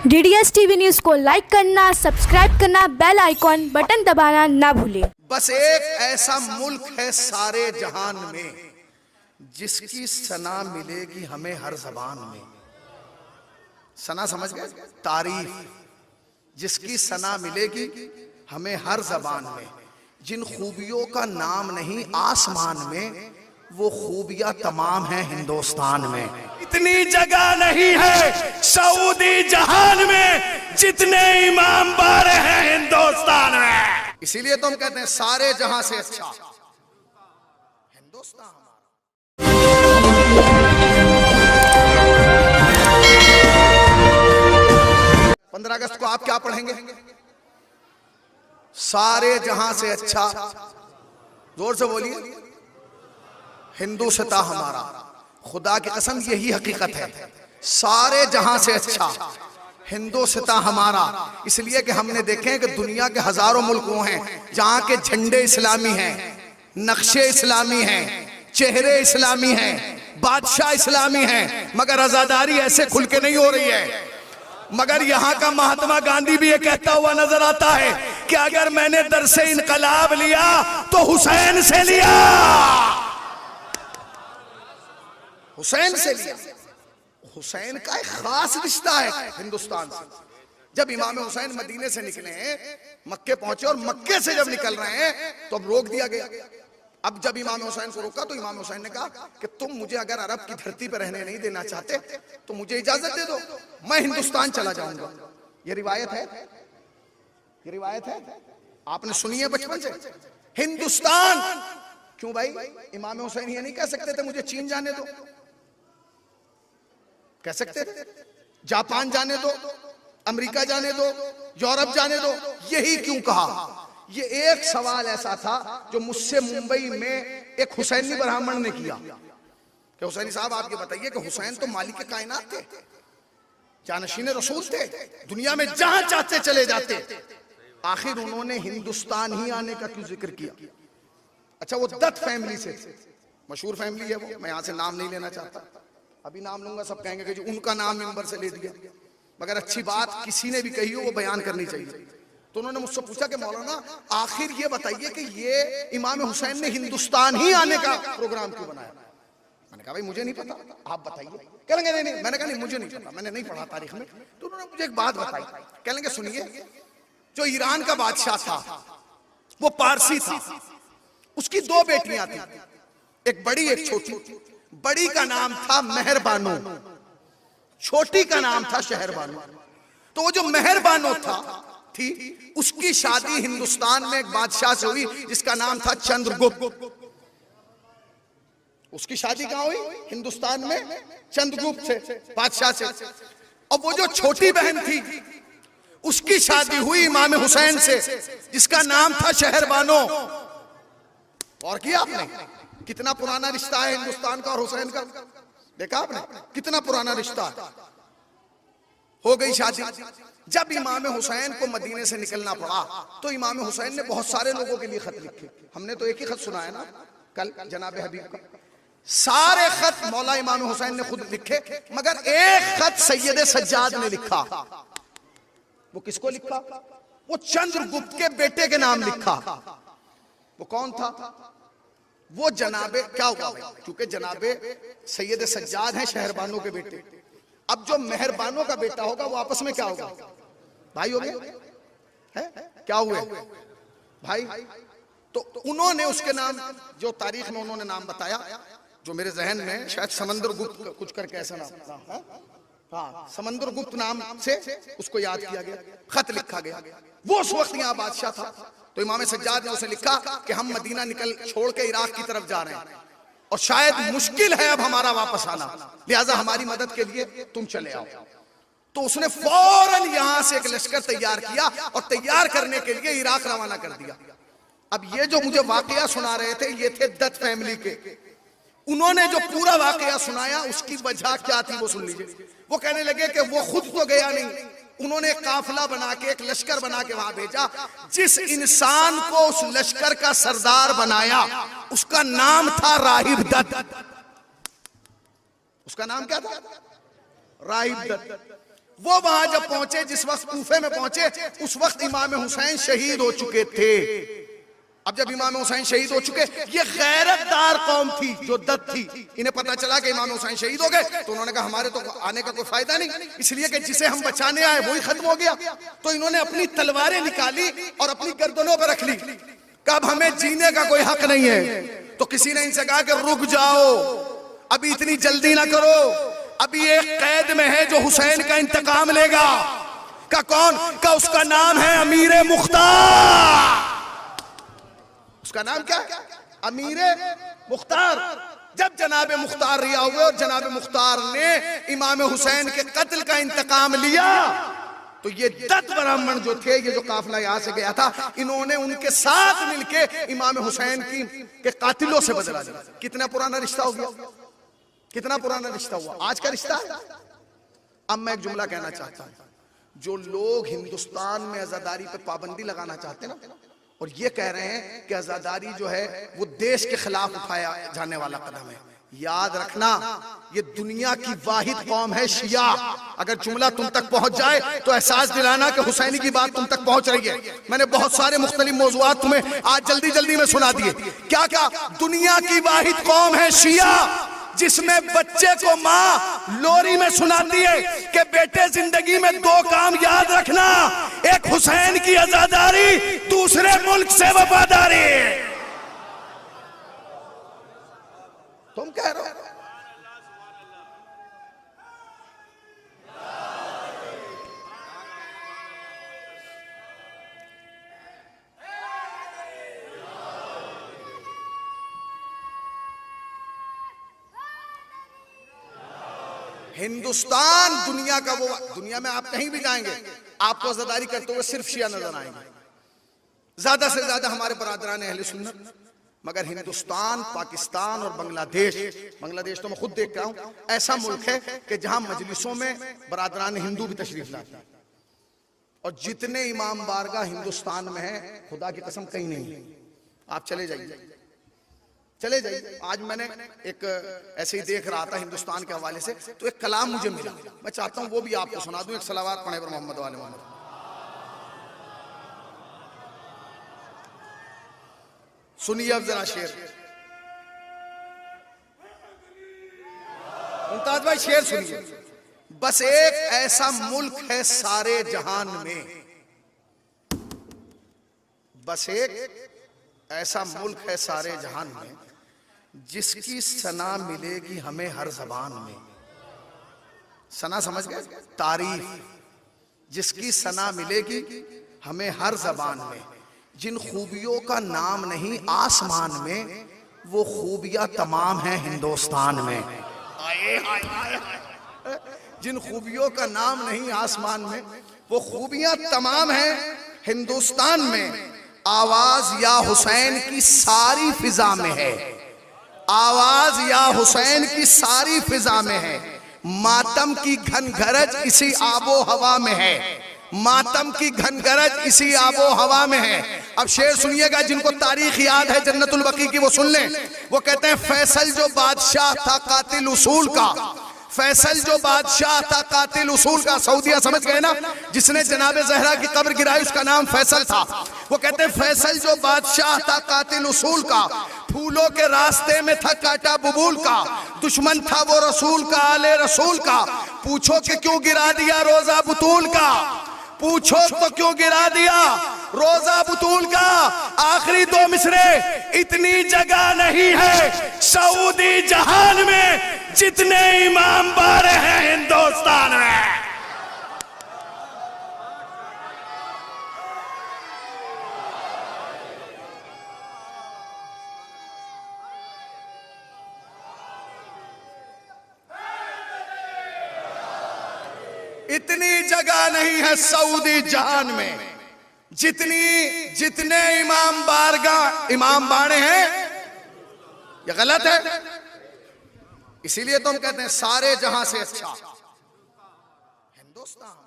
DDS TV news को like करना, subscribe करना, बेल आइकॉन बटन दबाना ना भूलें। बस एक ऐसा मुल्क है सारे जहान में जिसकी सना मिलेगी हमें हर जबान में। सना समझ गए? तारीफ जिसकी सना मिलेगी हमें हर जबान में। जिन खूबियों का नाम नहीं आसमान में, वो खूबियां तमाम हैं हिंदुस्तान में। इतनी जगह नहीं है सऊदी जहान में जितने इमाम बारे हैं हिंदुस्तान में। इसीलिए तो हम कहते हैं सारे जहां से अच्छा हिंदुस्तान हमारा। 15 अगस्त को आप क्या पढ़ेंगे? सारे जहां से अच्छा, जोर से बोलिए, हिंदुस्तान हमारा। खुदा की कसम यही हकीकत है, सारे जहां से अच्छा हिंदुस्तान हमारा। इसलिए कि हमने देखे हैं कि दुनिया के हजारों मुल्क वो हैं जहां के झंडे इस्लामी हैं, नक्शे इस्लामी हैं, चेहरे इस्लामी हैं, बादशाह इस्लामी हैं, मगर आजादारी ऐसे खुल के नहीं हो रही है। मगर यहां का महात्मा गांधी भी ये कहता हुआ नजर आता है कि अगर मैंने दरसे इनकलाब लिया तो हुसैन से लिया, हुसैन से लिया। हुसैन का एक खास रिश्ता है हिंदुस्तान से। जब इमाम हुसैन मदीने से निकले हैं, मक्के पहुंचे, और मक्के से जब निकल रहे हैं तो अब रोक दिया गया। अब जब इमाम हुसैन को रोका तो इमाम हुसैन ने कहा कि तुम मुझे अगर अरब की धरती पर रहने नहीं देना चाहते तो मुझे इजाजत दे दो, मैं हिंदुस्तान चला जाऊंगा। ये रिवायत है, ये रिवायत है, आपने सुनी है बचपन से। हिंदुस्तान क्यों भाई? इमाम हुसैन ये नहीं कह सकते थे मुझे चीन जाने दो? कह सकते थे जापान जाने दो, अमेरिका जाने दो, यूरोप जाने दो। यही क्यों कहा? ये एक सवाल ऐसा था जो मुझसे मुंबई में एक हुसैनी ब्राह्मण ने किया कि हुसैनी साहब आप ये बताइए कि हुसैन तो मालिक कायनात थे, जानशीन रसूल थे, दुनिया में जहां चाहते चले जाते, आखिर उन्होंने हिंदुस्तान ही आने का क्यों जिक्र किया? अच्छा, वो दत्त फैमिली से थे, मशहूर फैमिली है वो, मैं यहां से नाम नहीं लेना चाहता, अभी नाम लूंगा सब कहेंगे कि जो उनका नाम मिंबर से ले दिया। मगर अच्छी बात किसी ने भी कही हो वो बयान करनी चाहिए। तो उन्होंने मुझसे पूछा कि मौलाना आखिर ये बताइए कि ये इमाम हुसैन ने हिंदुस्तान ही आने का प्रोग्राम क्यों बनाया? मैंने कहा भाई मुझे नहीं पता, आप बताइए। कहेंगे नहीं नहीं, मैंने कहा नहीं मुझे नहीं पता, मैंने नहीं पढ़ा तारीख में। तो उन्होंने मुझे एक बात बताई, कहेंगे सुनिए, जो ईरान का बादशाह था वो पारसी था, उसकी 2 बेटियां थी, एक बड़ी एक छोटी। बड़ी का नाम था मेहरबानो, छोटी का नाम था शहरबानो। तो वो जो मेहरबानो थी उसकी शादी हिंदुस्तान में एक बादशाह से हुई जिसका नाम था चंद्रगुप्त। उसकी शादी कहां हुई? हिंदुस्तान में चंद्रगुप्त से, बादशाह से। और वो जो छोटी बहन थी उसकी शादी हुई इमाम हुसैन से जिसका नाम था शहरबानो। और किया आपने? कितना पुराना रिश्ता है हिंदुस्तान का और हुसैन का, देखा आपने कितना पुराना रिश्ता है। हो गई शादी। जब इमाम हुसैन को मदीने से निकलना पड़ा तो इमाम हुसैन ने बहुत सारे लोगों के लिए खत लिखे। हमने तो एक ही खत सुनाया ना कल जनाब हबीब का। सारे खत मौला इमाम हुसैन ने खुद लिखे, मगर एक खत सैयद सज्जाद ने लिखा। वो किसको लिखा? वो चंद्रगुप्त के बेटे के नाम लिखा। वो कौन था? वो जनाबे, क्या हुआ भाई, क्योंकि जनाबे सैयद सज्जाद हैं शहरबानों के बेटे। अब जो मेहरबानों का बेटा होगा वो आपस में क्या होगा? भाई हो गए हैं? क्या हुए भाई? तो उन्होंने उसके नाम, जो तारीख में उन्होंने नाम बताया, जो मेरे जहन में शायद समंदर गुप्त कुछ करके ऐसा नाम है, हाँ समंदर गुप्त नाम से उसको याद किया गया, खत लिखा गया। वो उस वक्त यहाँ बादशाह था। तो इमाम सज्जाद ने उसे लिखा कि हम मदीना निकल छोड़ के इराक की तरफ जा रहे हैं और शायद मुश्किल है अब हमारा वापस आना, लिहाजा हमारी मदद के लिए तुम चले आओ। तो उसने फौरन यहां से एक लश्कर तैयार किया और तैयार करने के लिए इराक रवाना कर दिया। अब ये जो मुझे वाकया सुना रहे थे ये थे दत्त फैमिली के। उन्होंने जो पूरा वाकया सुनाया उसकी वजह क्या थी वो सुन लीजिए। वो कहने लगे कि वो खुद तो गया नहीं, उन्होंने एक काफिला बना के, एक लश्कर बना के वहां भेजा। जिस इंसान को उस लश्कर का सरदार बनाया उसका नाम था राहिब दत्त। उसका नाम क्या था? राहिब दत्त। वो वहां जब पहुंचे, जिस वक्त कूफे में पहुंचे, उस वक्त इमाम हुसैन शहीद हो चुके थे। अब जब इमाम हुसैन शहीद हो चुके, ये गैरतदार कौम थी जो दद थी, इन्हें पता चला कि इमाम हुसैन शहीद हो गए, तो उन्होंने कहा हमारे तो आने का कोई फायदा नहीं, इसलिए कि जिसे हम बचाने आए वही खत्म हो गया। तो इन्होंने अपनी तलवारें निकाली और अपनी गर्दनों पर रख ली। कब हमें जीने का कोई हक नहीं है। तो किसी ने इनसे कहा कि रुक जाओ, अभी इतनी जल्दी ना करो, अभी एक कैद में है जो हुसैन का इंतकाम लेगा। का कौन? का उसका नाम है अमीर मुख्तार। उसका नाम क्या? अमीर मुख्तार। जब जनाब मुख्तार रिहा हुए और जनाब मुख्तार ने इमाम हुसैन के कत्ल का इंतकाम लिया, तो ये 10 ब्राह्मण जो थे, ये जो काफिला यहां से गया था, इन्होंने उनके साथ मिलके इमाम हुसैन के कातिलों से बदला लिया। कितना पुराना रिश्ता हो गया, कितना पुराना रिश्ता हुआ, आज का रिश्ता है। अब मैं एक जुमला कहना चाहता हूं, जो लोग हिंदुस्तान में आजादारी पर पाबंदी लगाना चाहते हैं ना, और ये कह रहे हैं कि आजादारी जो है वो देश के खिलाफ उठाया जाने वाला कदम है, याद रखना ये दुनिया की वाहिद कौम है शिया। अगर जुमला तुम तक पहुंच जाए तो एहसास दिलाना कि हुसैनी की बात तुम तक पहुंच रही है। मैंने बहुत सारे मुख्तलिफ मौज़ूआत तुम्हें आज जल्दी जल्दी में सुना दिए। क्या क्या? दुनिया की वाहिद कौम है शिया, जिसमें बच्चे को माँ लोरी में सुनाती है कि बेटे जिंदगी में 2 काम याद रखना, एक हुसैन की आजादारी, दूसरे मुल्क से वफादारी। तुम कह रहे हो हिंदुस्तान दुनिया का वो, दुनिया में आप कहीं भी जाएंगे आपको आजादारी करते हुए सिर्फ शिया नजर आएंगे, ज्यादा से ज्यादा हमारे बरादरान अहले सुन्नत। मगर हिंदुस्तान, पाकिस्तान और बांग्लादेश तो मैं खुद देख रहा हूं, ऐसा मुल्क है कि जहां मजलिसों में बरादरान हिंदू भी तशरीफ लाते हैं। और जितने इमाम बारगाह हिंदुस्तान में है, खुदा की कसम कहीं नहीं है। आप चले जाइए, चले जाइए। आज मैंने एक ऐसे ही देख रहा था हिंदुस्तान के हवाले से, तो एक कलाम मुझे मिला, मैं चाहता हूं वो भी आपको सुना दूं। एक सलावात पढ़े पर मोहम्मद वाले मोहम्मद। सुनिए अब जरा शेर, मुमताज भाई शेर सुनिए। बस एक ऐसा मुल्क है सारे जहान में, बस एक ऐसा मुल्क है सारे जहान में, जिसकी सना मिलेगी हमें हर जबान में। सना समझ गए? तारीफ। जिसकी सना मिलेगी हमें हर जबान में, जिन खूबियों का नाम नहीं आसमान में, वो खूबियां तमाम हैं हिंदुस्तान में। जिन खूबियों का नाम नहीं आसमान में, वो खूबियां तमाम हैं हिंदुस्तान में। आवाज या हुसैन की सारी फिजा में है, आवाज या हुसैन की सारी फिजा में है। मातम की घनगरज इसी आबो हवा में है, मातम की घनगरज इसी आबो हवा में है। अब शेर सुनिएगा, जिनको तारीख याद है जन्नतुल बकी की वो सुन लें। वो कहते हैं, फैसल जो बादशाह था कातिल उसूल का, फैसल जो बादशाह था कातिल उसूल का। सऊदिया समझ गए ना, जिसने जनाब जहरा की कब्र गिराई उसका नाम फैसल था। वो कहते हैं, फैसल जो बादशाह था कातिल उसूल का, फूलों के रास्ते में था काटा बबूल का, दुश्मन था वो रसूल का आले रसूल का। पूछो कि क्यों गिरा दिया रोजा बुतूल का, पूछो तो क्यों गिरा दिया रोजा बुतूल का। आखिरी 2 मिसरे, इतनी जगह नहीं है सऊदी जहान में जितने इमाम बारे हैं हिंदुस्तान में। इतनी जगह नहीं है सऊदी जहान में जितने इमाम बाड़े हैं। ये गलत है, इसीलिए तो हम कहते हैं सारे जहां से अच्छा हिंदुस्तान।